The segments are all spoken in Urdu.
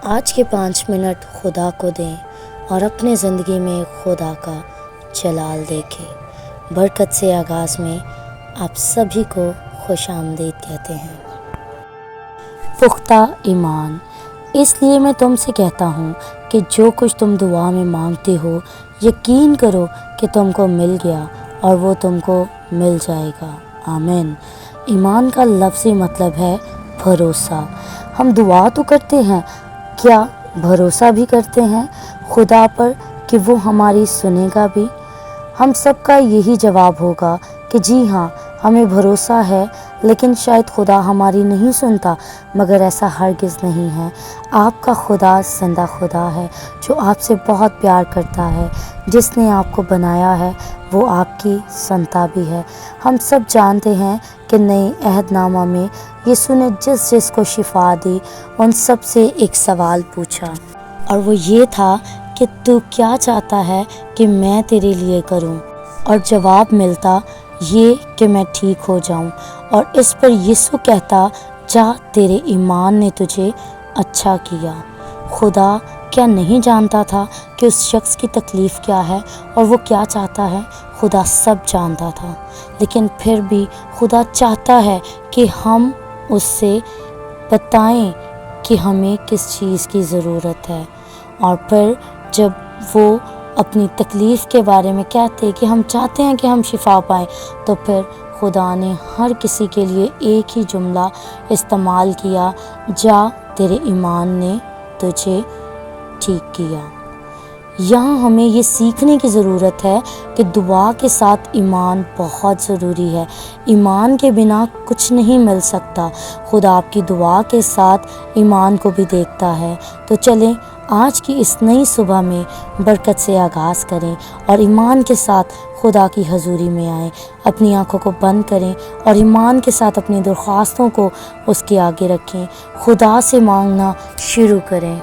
آج کے 5 منٹ خدا کو دیں اور اپنے زندگی میں خدا کا جلال دیکھیں۔ برکت سے آغاز میں آپ سبھی کو خوش آمدید کہتے ہیں۔ پختہ ایمان۔ اس لیے میں تم سے کہتا ہوں کہ جو کچھ تم دعا میں مانگتے ہو یقین کرو کہ تم کو مل گیا اور وہ تم کو مل جائے گا۔ آمین۔ ایمان کا لفظی مطلب ہے بھروسہ۔ ہم دعا تو کرتے ہیں، کیا بھروسہ بھی کرتے ہیں خدا پر کہ وہ ہماری سنے گا بھی؟ ہم سب کا یہی جواب ہوگا کہ جی ہاں، ہمیں بھروسہ ہے، لیکن شاید خدا ہماری نہیں سنتا، مگر ایسا ہرگز نہیں ہے۔ آپ کا خدا زندہ خدا ہے جو آپ سے بہت پیار کرتا ہے۔ جس نے آپ کو بنایا ہے وہ آپ کی سنتا بھی ہے۔ ہم سب جانتے ہیں کہ نئے عہد نامہ میں یسوع نے جس کو شفا دی ان سب سے ایک سوال پوچھا، اور وہ یہ تھا کہ تو کیا چاہتا ہے کہ میں تیرے لیے کروں؟ اور جواب ملتا یہ کہ میں ٹھیک ہو جاؤں، اور اس پر یسوع کہتا جا، تیرے ایمان نے تجھے اچھا کیا۔ خدا کیا نہیں جانتا تھا کہ اس شخص کی تکلیف کیا ہے اور وہ کیا چاہتا ہے؟ خدا سب جانتا تھا، لیکن پھر بھی خدا چاہتا ہے کہ ہم اس سے بتائیں کہ ہمیں کس چیز کی ضرورت ہے، اور پھر جب وہ اپنی تکلیف کے بارے میں کہتے کہ ہم چاہتے ہیں کہ ہم شفا پائیں، تو پھر خدا نے ہر کسی کے لیے ایک ہی جملہ استعمال کیا، جا، تیرے ایمان نے تجھے ٹھیک کیا۔ یہاں ہمیں یہ سیکھنے کی ضرورت ہے کہ دعا کے ساتھ ایمان بہت ضروری ہے۔ ایمان کے بنا کچھ نہیں مل سکتا۔ خدا آپ کی دعا کے ساتھ ایمان کو بھی دیکھتا ہے۔ تو چلیں آج کی اس نئی صبح میں برکت سے آغاز کریں اور ایمان کے ساتھ خدا کی حضوری میں آئیں۔ اپنی آنکھوں کو بند کریں اور ایمان کے ساتھ اپنی درخواستوں کو اس کے آگے رکھیں۔ خدا سے مانگنا شروع کریں۔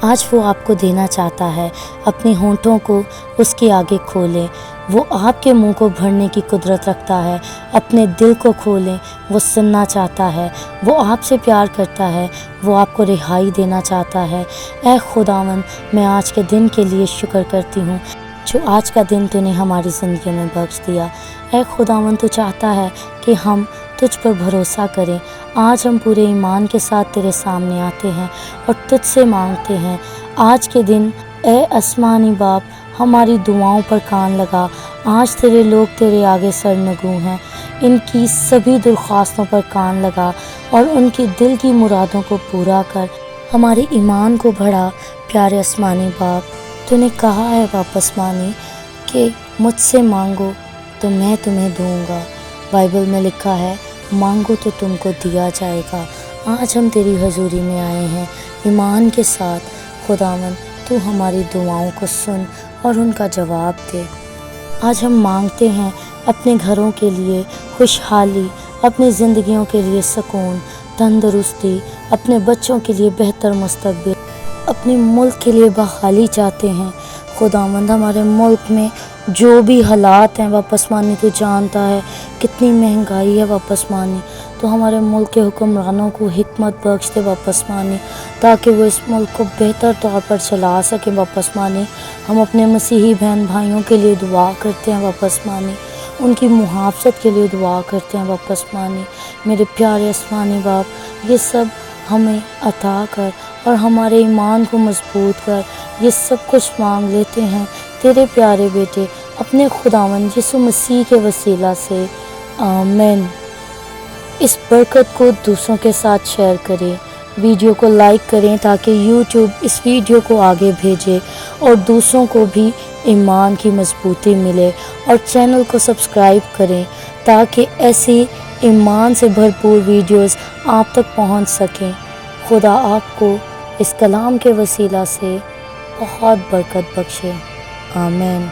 آج وہ آپ کو دینا چاہتا ہے۔ اپنے ہونٹوں کو اس کے آگے کھولیں۔ وہ آپ کے منہ کو بھرنے کی قدرت رکھتا ہے۔ اپنے دل کو کھولیں، وہ سننا چاہتا ہے۔ وہ آپ سے پیار کرتا ہے، وہ آپ کو رہائی دینا چاہتا ہے۔ اے خداوند، میں آج کے دن کے لیے شکر کرتی ہوں جو آج کا دن تو نے ہماری زندگی میں بخش دیا۔ اے خداوند، تو چاہتا ہے کہ ہم تجھ پر بھروسہ کریں۔ آج ہم پورے ایمان کے ساتھ تیرے سامنے آتے ہیں اور تجھ سے مانگتے ہیں۔ آج کے دن اے آسمانی باپ، ہماری دعاؤں پر کان لگا۔ آج تیرے لوگ تیرے آگے سرنگوں ہیں، ان کی سبھی درخواستوں پر کان لگا اور ان کی دل کی مرادوں کو پورا کر۔ ہمارے ایمان کو بڑھا پیارے آسمانی باپ۔ تو نے کہا ہے باپ آسمانی کہ مجھ سے مانگو تو میں تمہیں دوں گا۔ بائبل میں لکھا ہے مانگو تو تم کو دیا جائے گا۔ آج ہم تیری حضوری میں آئے ہیں ایمان کے ساتھ۔ خداوند، تو ہماری دعاؤں کو سن اور ان کا جواب دے۔ آج ہم مانگتے ہیں اپنے گھروں کے لیے خوشحالی، اپنی زندگیوں کے لیے سکون، تندرستی، اپنے بچوں کے لیے بہتر مستقبل، اپنے ملک کے لیے بحالی چاہتے ہیں۔ خداوند، ہمارے ملک میں جو بھی حالات ہیں واپس مانی تو جانتا ہے، کتنی مہنگائی ہے واپس مانی، تو ہمارے ملک کے حکمرانوں کو حکمت بخش دے واپس مانی، تاکہ وہ اس ملک کو بہتر طور پر چلا سکیں واپس مانی۔ ہم اپنے مسیحی بہن بھائیوں کے لیے دعا کرتے ہیں واپس مانی، ان کی محافظت کے لیے دعا کرتے ہیں واپس مانی۔ میرے پیارے آسمانی باپ، یہ سب ہمیں عطا کر اور ہمارے ایمان کو مضبوط کر۔ یہ سب کچھ مانگ لیتے ہیں تیرے پیارے بیٹے اپنے خداوند یسوع مسیح کے وسیلہ سے، آمین۔ اس برکت کو دوسروں کے ساتھ شیئر کریں، ویڈیو کو لائک کریں تاکہ یوٹیوب اس ویڈیو کو آگے بھیجے اور دوسروں کو بھی ایمان کی مضبوطی ملے، اور چینل کو سبسکرائب کریں تاکہ ایسی ایمان سے بھرپور ویڈیوز آپ تک پہنچ سکیں۔ خدا آپ کو اس کلام کے وسیلہ سے بہت برکت بخشے، آمین۔